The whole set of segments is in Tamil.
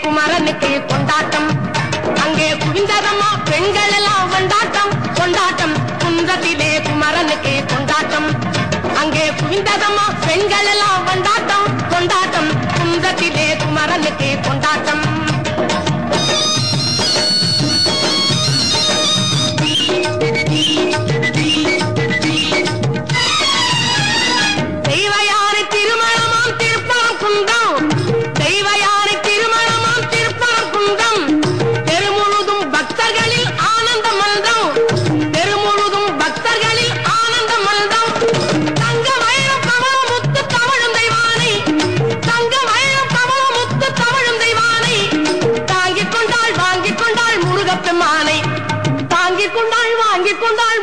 குமரனுக்கு கொண்டாட்டம் அங்கே குவிந்ததம்மா பெண்கள் எல்லாம் கொண்டாட்டம் கொண்டாட்டம் குன்றத்திலே குமரனுக்கு கொண்டாட்டம் அங்கே குவிந்ததம்மா பெண்கள் எல்லாம் கொண்டாட்டம் கொண்டாட்டம் குன்றத்திலே குமரனுக்கு கொண்டாட்டம்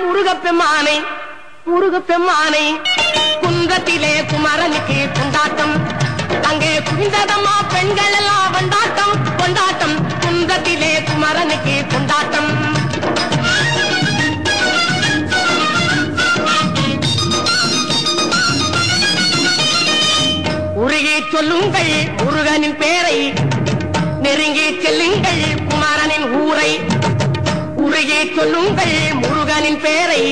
முருகப்பெம்மானை முருகப்பெம்மானை குன்றத்திலே குமரனுக்கு கொண்டாட்டம் அங்கே குவிந்ததம்மா பெண்கள் எல்லாம் கொண்டாட்டம் கொண்டாட்டம் குன்றத்திலே குமரனுக்கு கொண்டாட்டம் உருகி சொல்லுங்கள் முருகனின் பேரை நெருங்கி செல்லுங்கள் குமரனின் ஊரை உருகி சொல்லுங்கள் முருகனின் பேரை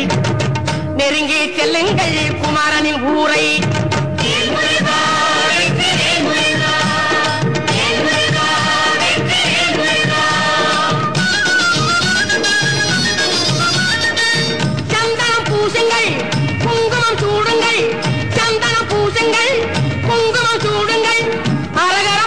நெருங்கி செல்லுங்கள் குமரனின் ஊரை சந்தனம் பூசுங்கள் குங்குமம் சூடுங்கள் சந்தனம் பூசுங்கள் குங்குமம் சூடுங்கள் அரகர